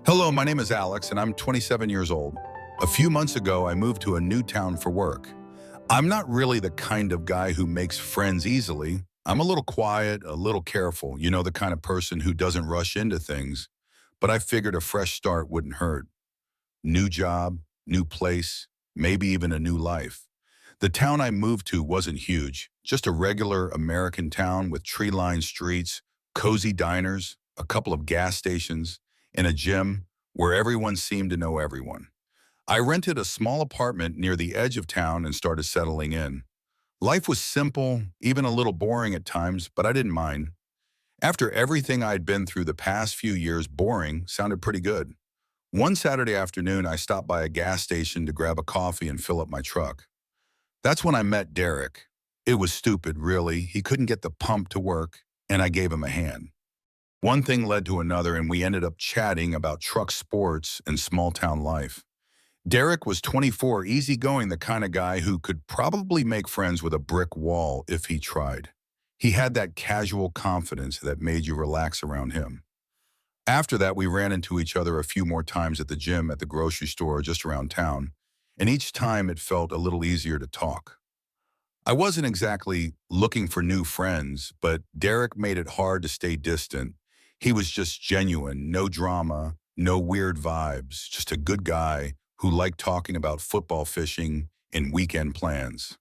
Hello, my name is Alex, and I'm 27 years old. A few months ago, I moved to a new town for work. I'm not really the kind of guy who makes friends easily. I'm a little quiet, a little careful, the kind of person who doesn't rush into things. But I figured a fresh start wouldn't hurt. New job, new place, maybe even a new life. The town I moved to wasn't huge, just a regular American town with tree-lined streets, cozy diners, a couple of gas stations, and a gym where everyone seemed to know everyone. I rented a small apartment near the edge of town and started settling in. Life was simple, even a little boring at times, but I didn't mind. After everything I'd been through the past few years, boring sounded pretty good. One Saturday afternoon, I stopped by a gas station to grab a coffee and fill up my truck. That's when I met Derek. It was stupid, really. He couldn't get the pump to work, and I gave him a hand. One thing led to another, and we ended up chatting about truck sports and small-town life. Derek was 24, easygoing, the kind of guy who could probably make friends with a brick wall if he tried. He had that casual confidence that made you relax around him. After that, we ran into each other a few more times at the gym, at the grocery store, just around town, and each time it felt a little easier to talk. I wasn't exactly looking for new friends, but Derek made it hard to stay distant. He was just genuine, no drama, no weird vibes, just a good guy who liked talking about football, fishing, and weekend plans.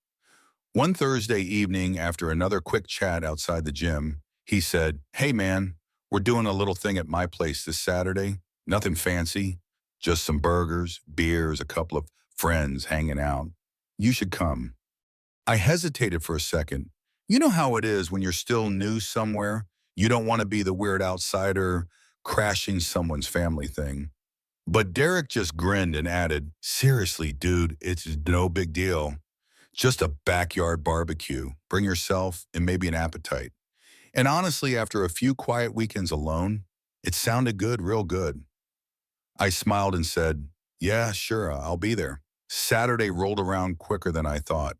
One Thursday evening, after another quick chat outside the gym, he said, "Hey man, we're doing a little thing at my place this Saturday. Nothing fancy, just some burgers, beers, a couple of friends hanging out. You should come." I hesitated for a second. You know how it is when you're still new somewhere? You don't want to be the weird outsider crashing someone's family thing. But Derek just grinned and added, "Seriously, dude, it's no big deal. Just a backyard barbecue. Bring yourself and maybe an appetite." And honestly, after a few quiet weekends alone, it sounded good, real good. I smiled and said, "Yeah, sure, I'll be there." Saturday rolled around quicker than I thought.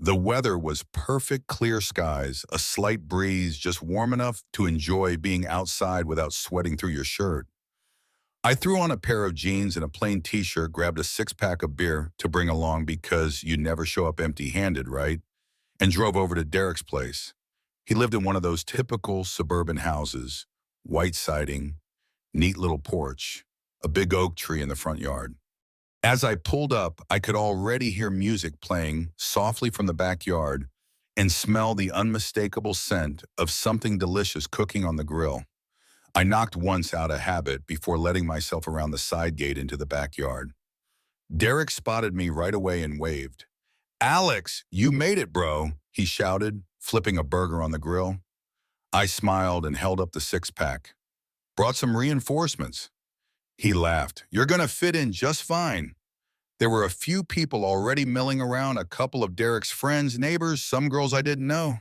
The weather was perfect, clear skies, a slight breeze, just warm enough to enjoy being outside without sweating through your shirt. I threw on a pair of jeans and a plain t-shirt, grabbed a six-pack of beer to bring along because you never show up empty-handed, right? And drove over to Derek's place. He lived in one of those typical suburban houses, white siding, neat little porch, a big oak tree in the front yard. As I pulled up, I could already hear music playing softly from the backyard and smell the unmistakable scent of something delicious cooking on the grill. I knocked once out of habit before letting myself around the side gate into the backyard. Derek spotted me right away and waved. "Alex, you made it, bro," he shouted, flipping a burger on the grill. I smiled and held up the six-pack. "Brought some reinforcements." He laughed. "You're going to fit in just fine." There were a few people already milling around, a couple of Derek's friends, neighbors, some girls I didn't know.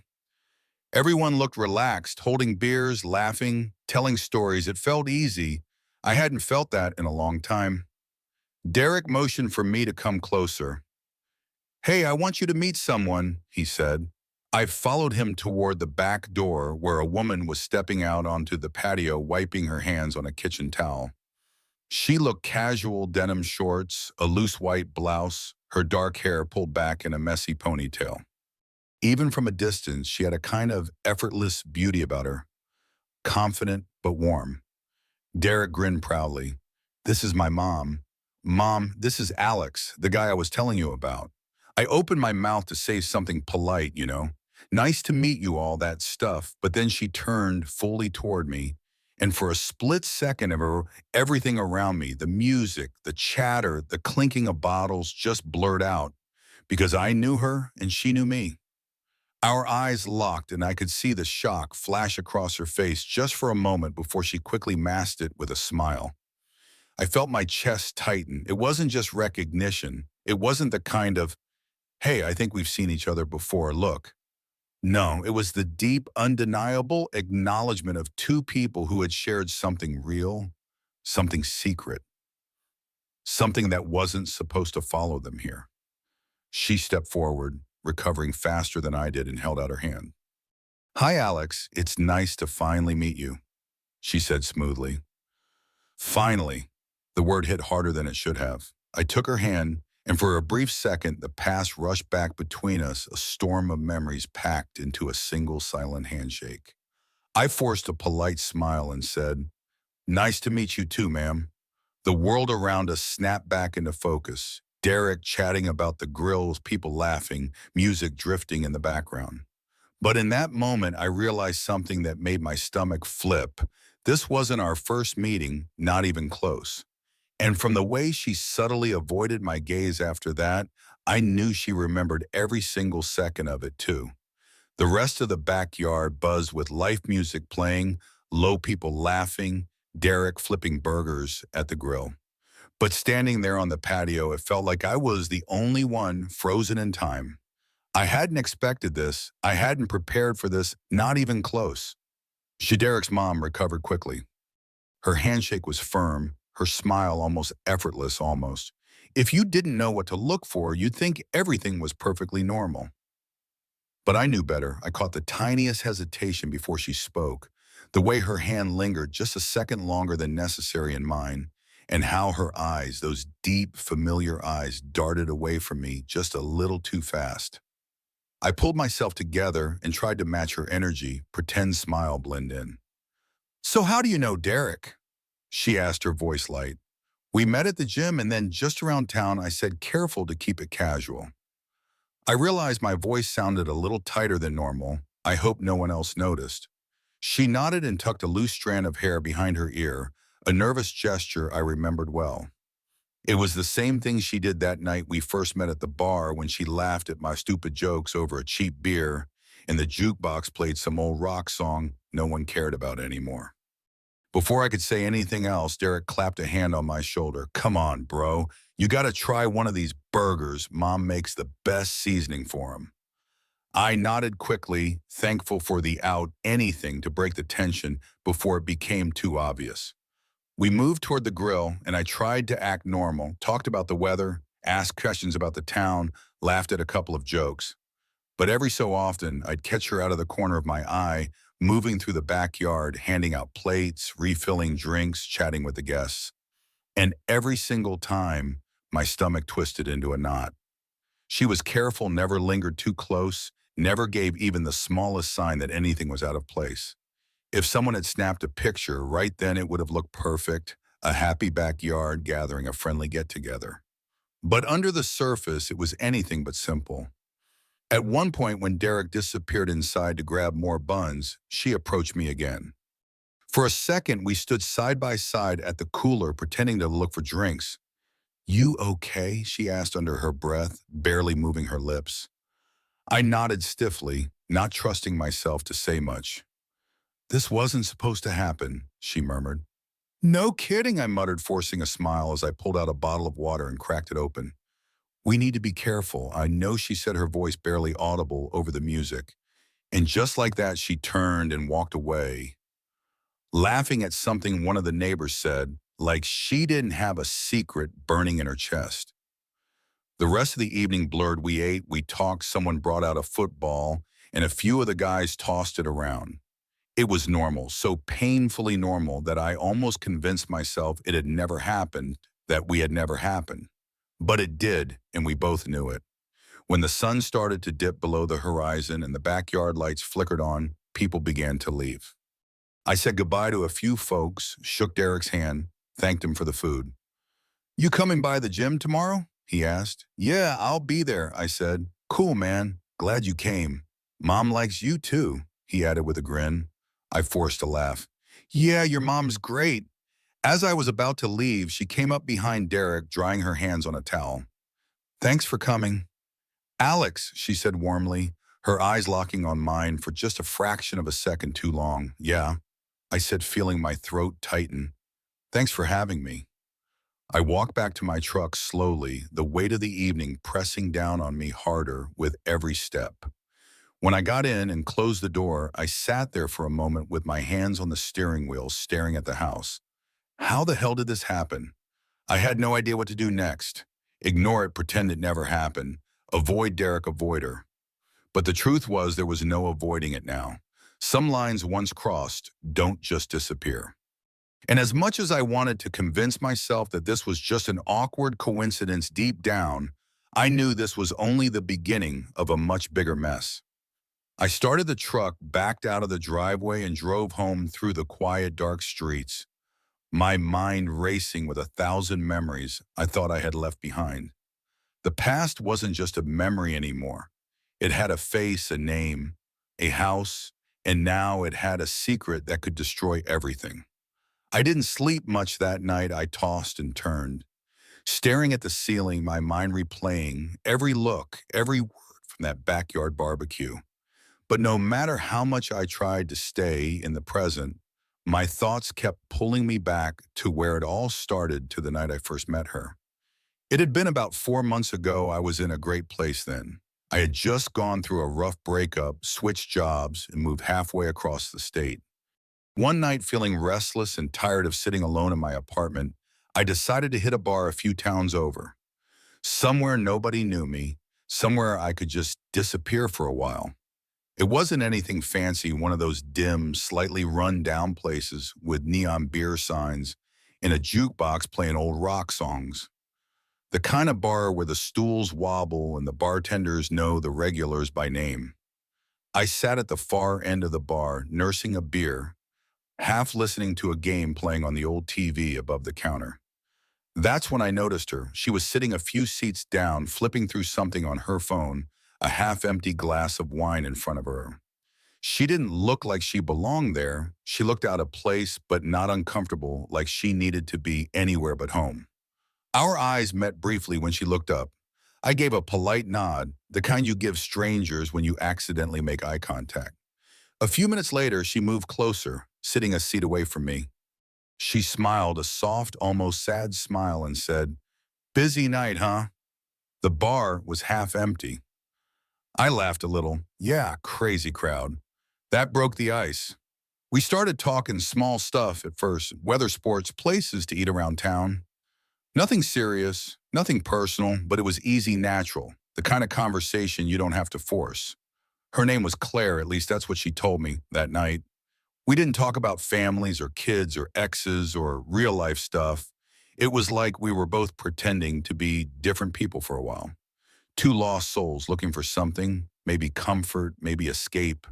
Everyone looked relaxed, holding beers, laughing, telling stories. It felt easy. I hadn't felt that in a long time. Derek motioned for me to come closer. "Hey, I want you to meet someone," he said. I followed him toward the back door where a woman was stepping out onto the patio, wiping her hands on a kitchen towel. She looked casual, denim shorts, a loose white blouse, her dark hair pulled back in a messy ponytail. Even from a distance, she had a kind of effortless beauty about her, confident but warm. Derek grinned proudly. "This is my mom. Mom, this is Alex, the guy I was telling you about." I opened my mouth to say something polite. "Nice to meet you, all that stuff," but then she turned fully toward me, and for a split second everything around me, the music, the chatter, the clinking of bottles just blurred out, because I knew her and she knew me. Our eyes locked, and I could see the shock flash across her face just for a moment before she quickly masked it with a smile. I felt my chest tighten. It wasn't just recognition. It wasn't the kind of, "Hey, I think we've seen each other before, look." No, it was the deep, undeniable acknowledgement of two people who had shared something real, something secret, something that wasn't supposed to follow them here. She stepped forward, recovering faster than I did, and held out her hand. "Hi, Alex. It's nice to finally meet you," she said smoothly. Finally. The word hit harder than it should have. I took her hand, and for a brief second, the past rushed back between us, a storm of memories packed into a single silent handshake. I forced a polite smile and said, "Nice to meet you too, ma'am." The world around us snapped back into focus. Derek chatting about the grills, people laughing, music drifting in the background. But in that moment, I realized something that made my stomach flip. This wasn't our first meeting, not even close. And from the way she subtly avoided my gaze after that, I knew she remembered every single second of it too. The rest of the backyard buzzed with live music playing, low people laughing, Derek flipping burgers at the grill. But standing there on the patio, it felt like I was the only one frozen in time. I hadn't expected this. I hadn't prepared for this, not even close. Derek's mom recovered quickly. Her handshake was firm, her smile almost effortless almost. If you didn't know what to look for, you'd think everything was perfectly normal. But I knew better. I caught the tiniest hesitation before she spoke, the way her hand lingered just a second longer than necessary in mine, and how her eyes, those deep, familiar eyes, darted away from me just a little too fast. I pulled myself together and tried to match her energy, pretend smile blend in. "So how do you know Derek?" she asked, her voice light. "We met at the gym and then just around town I said careful to keep it casual." I realized my voice sounded a little tighter than normal. I hope no one else noticed. She nodded and tucked a loose strand of hair behind her ear, a nervous gesture I remembered well. It was the same thing she did that night we first met at the bar when she laughed at my stupid jokes over a cheap beer and the jukebox played some old rock song no one cared about anymore. Before I could say anything else, Derek clapped a hand on my shoulder. "Come on, bro. You gotta try one of these burgers. Mom makes the best seasoning for 'em." I nodded quickly, thankful for the out anything to break the tension before it became too obvious. We moved toward the grill, and I tried to act normal, talked about the weather, asked questions about the town, laughed at a couple of jokes. But every so often, I'd catch her out of the corner of my eye, moving through the backyard, handing out plates, refilling drinks, chatting with the guests. And every single time, my stomach twisted into a knot. She was careful, never lingered too close, never gave even the smallest sign that anything was out of place. If someone had snapped a picture, right then it would have looked perfect, a happy backyard gathering a friendly get-together. But under the surface, it was anything but simple. At one point, when Derek disappeared inside to grab more buns, she approached me again. For a second, we stood side by side at the cooler, pretending to look for drinks. "You okay?" she asked under her breath, barely moving her lips. I nodded stiffly, not trusting myself to say much. "This wasn't supposed to happen," she murmured. "No kidding," I muttered, forcing a smile as I pulled out a bottle of water and cracked it open. "We need to be careful." I know she said, her voice barely audible over the music. And just like that, she turned and walked away, laughing at something one of the neighbors said, like she didn't have a secret burning in her chest. The rest of the evening blurred. We ate, we talked, someone brought out a football, and a few of the guys tossed it around. It was normal, so painfully normal that I almost convinced myself it had never happened, that we had never happened. But it did, and we both knew it. When the sun started to dip below the horizon and the backyard lights flickered on, people began to leave. I said goodbye to a few folks, shook Derek's hand, thanked him for the food. "You coming by the gym tomorrow?" he asked. "Yeah, I'll be there," I said. "Cool, man. Glad you came. Mom likes you too," he added with a grin. I forced a laugh. "Yeah, your mom's great." As I was about to leave, she came up behind Derek, drying her hands on a towel. "Thanks for coming." "Alex," she said warmly, her eyes locking on mine for just a fraction of a second too long. "Yeah," I said, feeling my throat tighten. "Thanks for having me." I walked back to my truck slowly, the weight of the evening pressing down on me harder with every step. When I got in and closed the door, I sat there for a moment with my hands on the steering wheel, staring at the house. How the hell did this happen? I had no idea what to do next. Ignore it, pretend it never happened. Avoid Derek, avoid her. But the truth was there was no avoiding it now. Some lines once crossed don't just disappear. And as much as I wanted to convince myself that this was just an awkward coincidence deep down, I knew this was only the beginning of a much bigger mess. I started the truck, backed out of the driveway, and drove home through the quiet, dark streets, my mind racing with 1,000 memories I thought I had left behind. The past wasn't just a memory anymore. It had a face, a name, a house, and now it had a secret that could destroy everything. I didn't sleep much that night. I tossed and turned, staring at the ceiling, my mind replaying every look, every word from that backyard barbecue. But no matter how much I tried to stay in the present, my thoughts kept pulling me back to where it all started, to the night I first met her. It had been about 4 months ago. I was in a great place then. I had just gone through a rough breakup, switched jobs, and moved halfway across the state. One night, feeling restless and tired of sitting alone in my apartment, I decided to hit a bar a few towns over. Somewhere nobody knew me, somewhere I could just disappear for a while. It wasn't anything fancy, one of those dim, slightly run-down places with neon beer signs and a jukebox playing old rock songs. The kind of bar where the stools wobble and the bartenders know the regulars by name. I sat at the far end of the bar, nursing a beer, half listening to a game playing on the old TV above the counter. That's when I noticed her. She was sitting a few seats down, flipping through something on her phone, a half-empty glass of wine in front of her. She didn't look like she belonged there. She looked out of place, but not uncomfortable, like she needed to be anywhere but home. Our eyes met briefly when she looked up. I gave a polite nod, the kind you give strangers when you accidentally make eye contact. A few minutes later, she moved closer, sitting a seat away from me. She smiled, a soft, almost sad smile, and said, "Busy night, huh?" The bar was half empty. I laughed a little. Yeah, crazy crowd. That broke the ice. We started talking small stuff at first, weather, sports, places to eat around town. Nothing serious, nothing personal, but it was easy, natural, the kind of conversation you don't have to force. Her name was Claire, at least that's what she told me that night. We didn't talk about families or kids or exes or real life stuff. It was like we were both pretending to be different people for a while. Two lost souls looking for something, maybe comfort, maybe escape.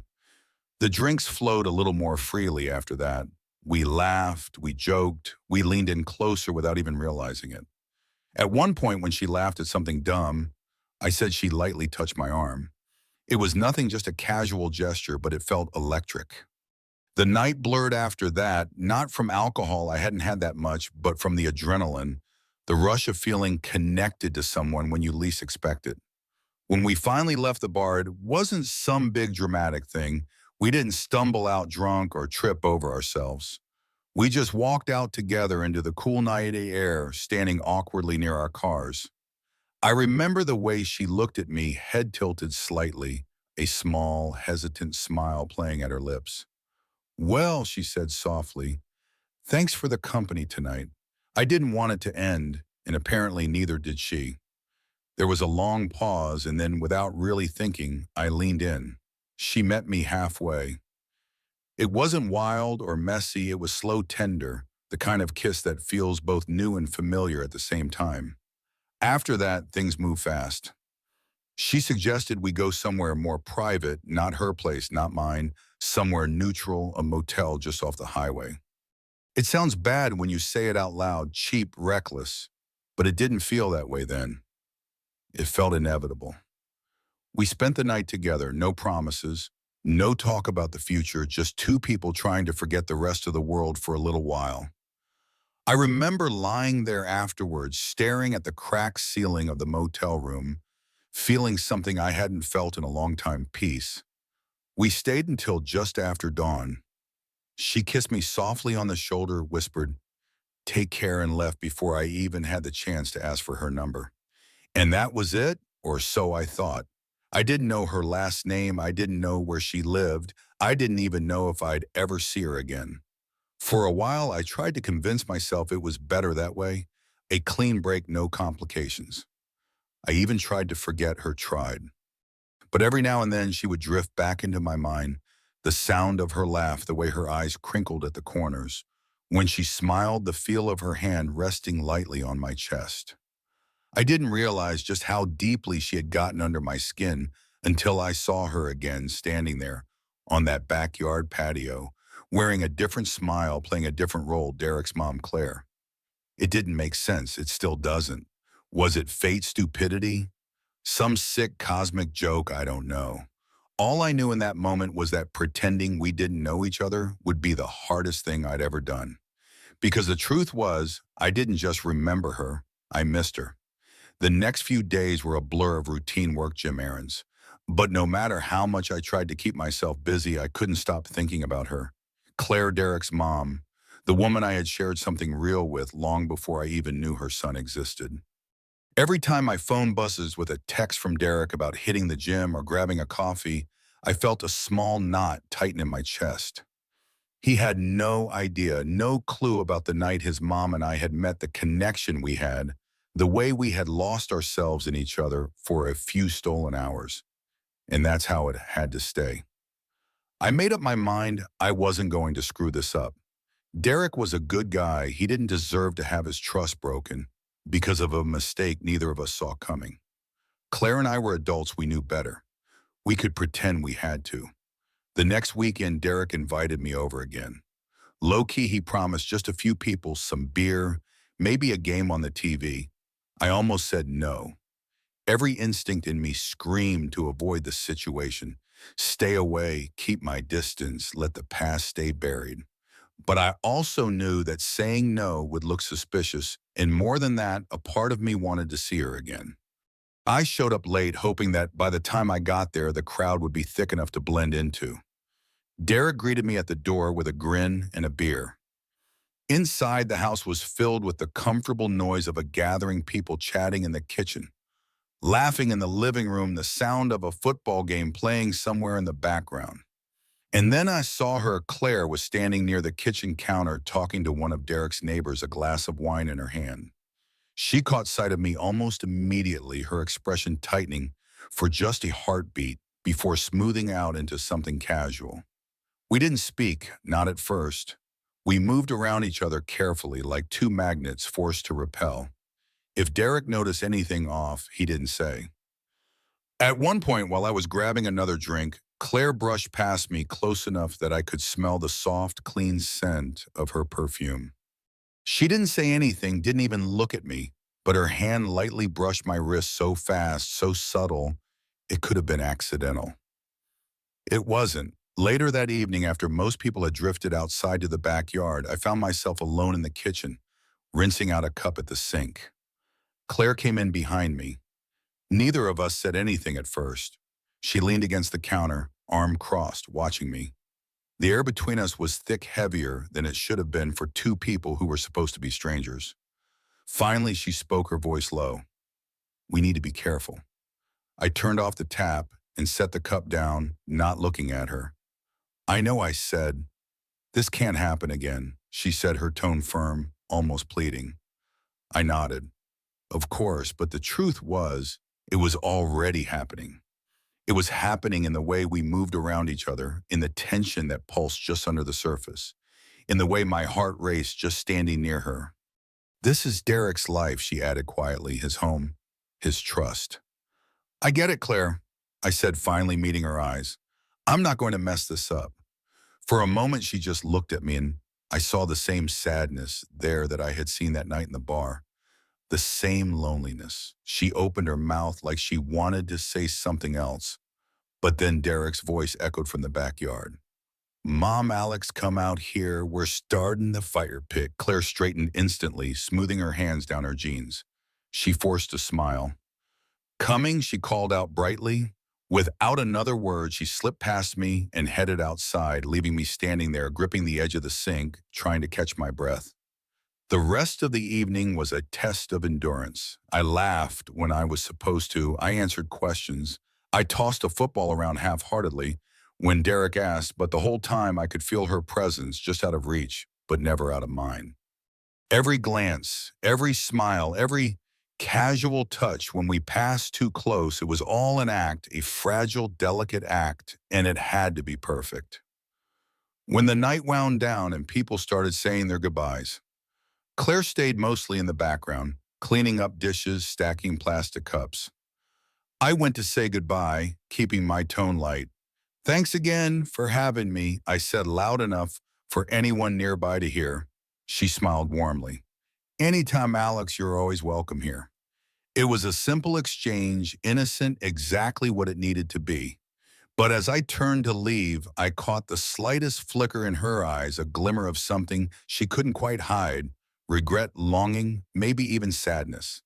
The drinks flowed a little more freely after that. We laughed, we joked, we leaned in closer without even realizing it. At one point, when she laughed at something dumb, I said she lightly touched my arm. It was nothing, just a casual gesture, but it felt electric. The night blurred after that, not from alcohol, I hadn't had that much, but from the adrenaline, the rush of feeling connected to someone when you least expect it. When we finally left the bar, it wasn't some big dramatic thing. We didn't stumble out drunk or trip over ourselves. We just walked out together into the cool night air, standing awkwardly near our cars. I remember the way she looked at me, head tilted slightly, a small, hesitant smile playing at her lips. "Well," she said softly, "thanks for the company tonight." I didn't want it to end, and apparently neither did she. There was a long pause, and then, without really thinking, I leaned in. She met me halfway. It wasn't wild or messy, it was slow, tender, the kind of kiss that feels both new and familiar at the same time. After that, things moved fast. She suggested we go somewhere more private, not her place, not mine, somewhere neutral, a motel just off the highway. It sounds bad when you say it out loud, cheap, reckless, but it didn't feel that way then. It felt inevitable. We spent the night together, no promises, no talk about the future, just two people trying to forget the rest of the world for a little while. I remember lying there afterwards, staring at the cracked ceiling of the motel room, feeling something I hadn't felt in a long time, peace. We stayed until just after dawn. She kissed me softly on the shoulder, whispered, "Take care," and left before I even had the chance to ask for her number. And that was it, or so I thought. I didn't know her last name. I didn't know where she lived. I didn't even know if I'd ever see her again. For a while, I tried to convince myself it was better that way. A clean break, no complications. I even tried to forget her, tried. But every now and then she would drift back into my mind, the sound of her laugh, the way her eyes crinkled at the corners. When she smiled, the feel of her hand resting lightly on my chest. I didn't realize just how deeply she had gotten under my skin until I saw her again standing there on that backyard patio, wearing a different smile, playing a different role, Derek's mom, Claire. It didn't make sense. It still doesn't. Was it fate, stupidity? Some sick cosmic joke? I don't know. All I knew in that moment was that pretending we didn't know each other would be the hardest thing I'd ever done. Because the truth was, I didn't just remember her, I missed her. The next few days were a blur of routine work gym errands. But no matter how much I tried to keep myself busy, I couldn't stop thinking about her. Claire, Derek's mom, the woman I had shared something real with long before I even knew her son existed. Every time my phone buzzes with a text from Derek about hitting the gym or grabbing a coffee, I felt a small knot tighten in my chest. He had no idea, no clue about the night his mom and I had met, the connection we had, the way we had lost ourselves in each other for a few stolen hours. And that's how it had to stay. I made up my mind I wasn't going to screw this up. Derek was a good guy. He didn't deserve to have his trust broken because of a mistake neither of us saw coming. Claire and I were adults. We knew better. We could pretend we had to. The next weekend, Derek invited me over again. Low-key, he promised just a few people, some beer, maybe a game on the TV. I almost said no. Every instinct in me screamed to avoid the situation. Stay away, keep my distance, let the past stay buried. But I also knew that saying no would look suspicious, and more than that, a part of me wanted to see her again. I showed up late, hoping that by the time I got there, the crowd would be thick enough to blend into. Derek greeted me at the door with a grin and a beer. Inside, the house was filled with the comfortable noise of a gathering, people chatting in the kitchen, laughing in the living room, the sound of a football game playing somewhere in the background. And then I saw her. Claire was standing near the kitchen counter talking to one of Derek's neighbors, a glass of wine in her hand. She caught sight of me almost immediately, her expression tightening for just a heartbeat before smoothing out into something casual. We didn't speak, not at first. We moved around each other carefully, like two magnets forced to repel. If Derek noticed anything off, he didn't say. At one point, while I was grabbing another drink, Claire brushed past me close enough that I could smell the soft, clean scent of her perfume. She didn't say anything, didn't even look at me, but her hand lightly brushed my wrist so fast, so subtle, it could have been accidental. It wasn't. Later that evening, after most people had drifted outside to the backyard, I found myself alone in the kitchen, rinsing out a cup at the sink. Claire came in behind me. Neither of us said anything at first. She leaned against the counter, arm crossed, watching me. The air between us was thick, heavier than it should have been for two people who were supposed to be strangers. Finally, she spoke, her voice low. "We need to be careful." I turned off the tap and set the cup down, not looking at her. "I know," I said. "This can't happen again," she said, her tone firm, almost pleading. I nodded. Of course, but the truth was, it was already happening. It was happening in the way we moved around each other, in the tension that pulsed just under the surface, in the way my heart raced just standing near her. "This is Derek's life," she added quietly, "his home, his trust." "I get it, Claire," I said, finally meeting her eyes. "I'm not going to mess this up." For a moment, she just looked at me, and I saw the same sadness there that I had seen that night in the bar. The same loneliness. She opened her mouth like she wanted to say something else, but then Derek's voice echoed from the backyard. "Mom, Alex, come out here. We're starting the fire pit." Claire straightened instantly, smoothing her hands down her jeans. She forced a smile. "Coming," she called out brightly. Without another word, she slipped past me and headed outside, leaving me standing there, gripping the edge of the sink, trying to catch my breath. The rest of the evening was a test of endurance. I laughed when I was supposed to. I answered questions. I tossed a football around half-heartedly when Derek asked, but the whole time I could feel her presence, just out of reach, but never out of mind. Every glance, every smile, every casual touch, when we passed too close, it was all an act, a fragile, delicate act, and it had to be perfect. When the night wound down and people started saying their goodbyes, Claire stayed mostly in the background, cleaning up dishes, stacking plastic cups. I went to say goodbye, keeping my tone light. Thanks again for having me, I said loud enough for anyone nearby to hear. She smiled warmly. Anytime, Alex, you're always welcome here. It was a simple exchange, innocent, exactly what it needed to be. But as I turned to leave, I caught the slightest flicker in her eyes, a glimmer of something she couldn't quite hide, regret, longing, maybe even sadness.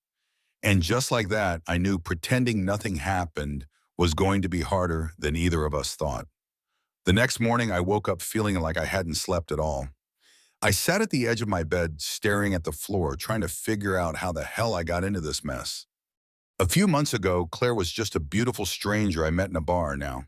And just like that, I knew pretending nothing happened was going to be harder than either of us thought. The next morning, I woke up feeling like I hadn't slept at all. I sat at the edge of my bed, staring at the floor, trying to figure out how the hell I got into this mess. A few months ago, Claire was just a beautiful stranger I met in a bar now.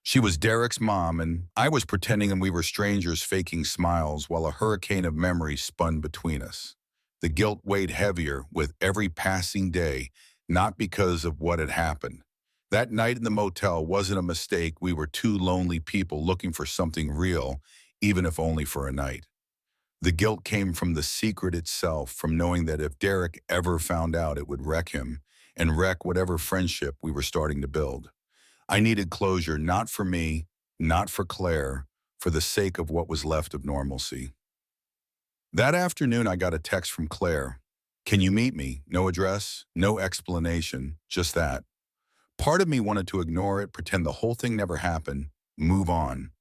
She was Derek's mom, and I was pretending we were strangers faking smiles while a hurricane of memories spun between us. The guilt weighed heavier with every passing day, not because of what had happened. That night in the motel wasn't a mistake. We were two lonely people looking for something real, even if only for a night. The guilt came from the secret itself, from knowing that if Derek ever found out, it would wreck him and wreck whatever friendship we were starting to build. I needed closure, not for me, not for Claire, for the sake of what was left of normalcy. That afternoon, I got a text from Claire. Can you meet me? No address, no explanation, just that. Part of me wanted to ignore it, pretend the whole thing never happened, move on.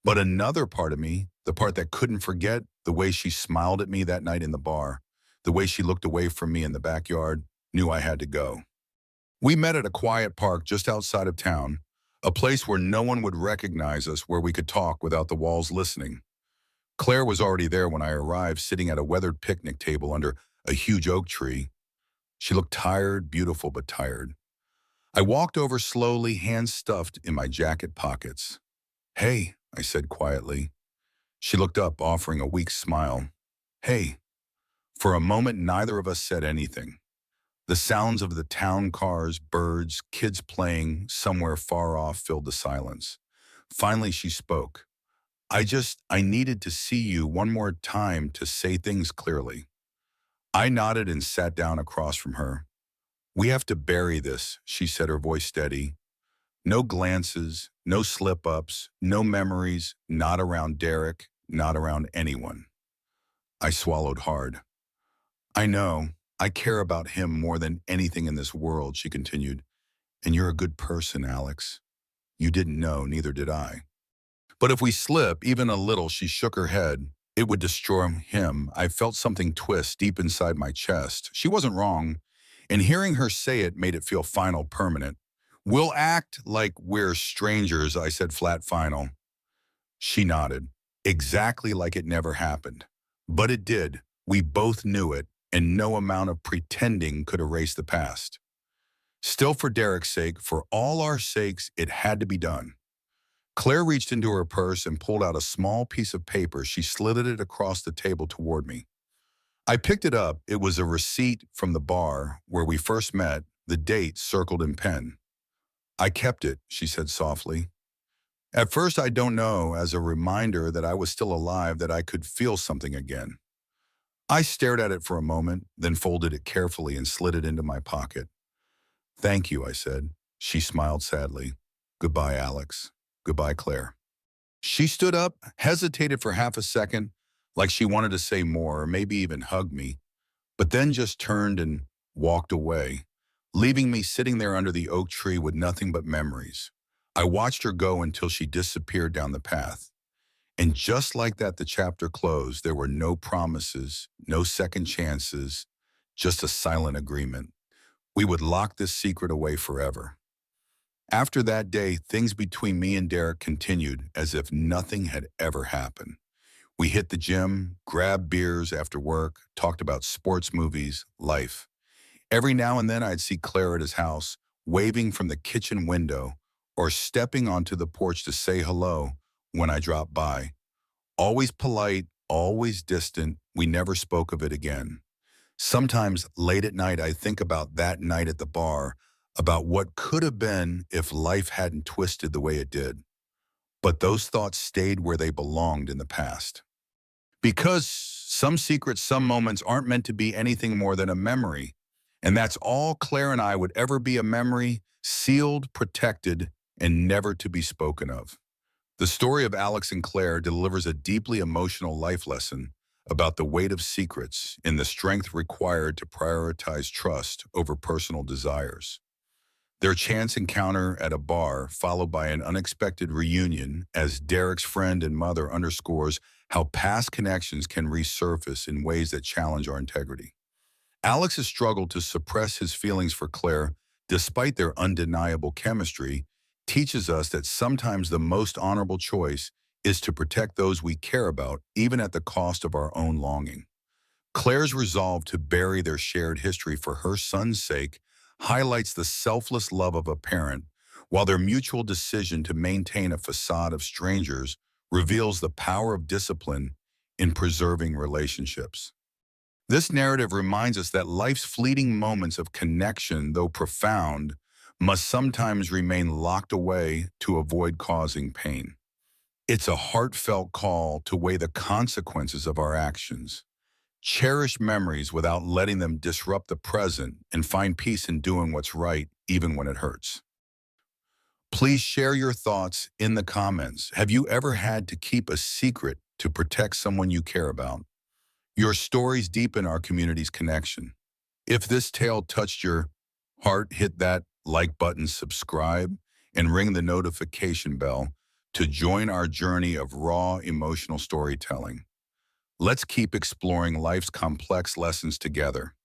But another part of me, the part that couldn't forget the way she smiled at me that night in the bar, the way she looked away from me in the backyard, knew I had to go. We met at a quiet park just outside of town, a place where no one would recognize us, where we could talk without the walls listening. Claire was already there when I arrived, sitting at a weathered picnic table under a huge oak tree. She looked tired, beautiful but tired. I walked over slowly, hands stuffed in my jacket pockets. Hey, I said quietly. She looked up, offering a weak smile. Hey. For a moment, neither of us said anything. The sounds of the town cars, birds, kids playing somewhere far off filled the silence. Finally, she spoke. I needed to see you one more time to say things clearly. I nodded and sat down across from her. We have to bury this, she said, her voice steady. No glances, no slip-ups, no memories, not around Derek, not around anyone. I swallowed hard. I know. I care about him more than anything in this world, she continued. And you're a good person, Alex. You didn't know, neither did I. But if we slip, even a little, she shook her head, it would destroy him. I felt something twist deep inside my chest. She wasn't wrong, and hearing her say it made it feel final, permanent. We'll act like we're strangers, I said flat final. She nodded, exactly like it never happened. But it did. We both knew it, and no amount of pretending could erase the past. Still, for Derek's sake, for all our sakes, it had to be done. Claire reached into her purse and pulled out a small piece of paper. She slid it across the table toward me. I picked it up. It was a receipt from the bar where we first met, the date circled in pen. I kept it, she said softly. At first, I don't know, as a reminder that I was still alive, that I could feel something again. I stared at it for a moment, then folded it carefully and slid it into my pocket. Thank you, I said. She smiled sadly. Goodbye, Alex. Goodbye, Claire. She stood up, hesitated for half a second, like she wanted to say more or maybe even hug me, but then just turned and walked away, leaving me sitting there under the oak tree with nothing but memories. I watched her go until she disappeared down the path. And just like that, the chapter closed. There were no promises, no second chances, just a silent agreement. We would lock this secret away forever. After that day, things between me and Derek continued as if nothing had ever happened. We hit the gym, grabbed beers after work, talked about sports, movies, life. Every now and then I'd see Claire at his house, waving from the kitchen window or stepping onto the porch to say hello when I dropped by. Always polite, always distant, we never spoke of it again. Sometimes late at night I think about that night at the bar, about what could have been if life hadn't twisted the way it did. but those thoughts stayed where they belonged in the past. Because some secrets, some moments aren't meant to be anything more than a memory. And that's all Claire and I would ever be, a memory, sealed, protected, and never to be spoken of. The story of Alex and Claire delivers a deeply emotional life lesson about the weight of secrets and the strength required to prioritize trust over personal desires. Their chance encounter at a bar, followed by an unexpected reunion, as Derek's friend and mother underscores how past connections can resurface in ways that challenge our integrity. Alex has struggled to suppress his feelings for Claire, despite their undeniable chemistry, teaches us that sometimes the most honorable choice is to protect those we care about, even at the cost of our own longing. Claire's resolve to bury their shared history for her son's sake highlights the selfless love of a parent, while their mutual decision to maintain a facade of strangers reveals the power of discipline in preserving relationships. This narrative reminds us that life's fleeting moments of connection, though profound, must sometimes remain locked away to avoid causing pain. It's a heartfelt call to weigh the consequences of our actions, cherish memories without letting them disrupt the present, and find peace in doing what's right, even when it hurts. Please share your thoughts in the comments. Have you ever had to keep a secret to protect someone you care about? Your stories deepen our community's connection. If this tale touched your heart, hit that like button, subscribe, and ring the notification bell to join our journey of raw emotional storytelling. Let's keep exploring life's complex lessons together.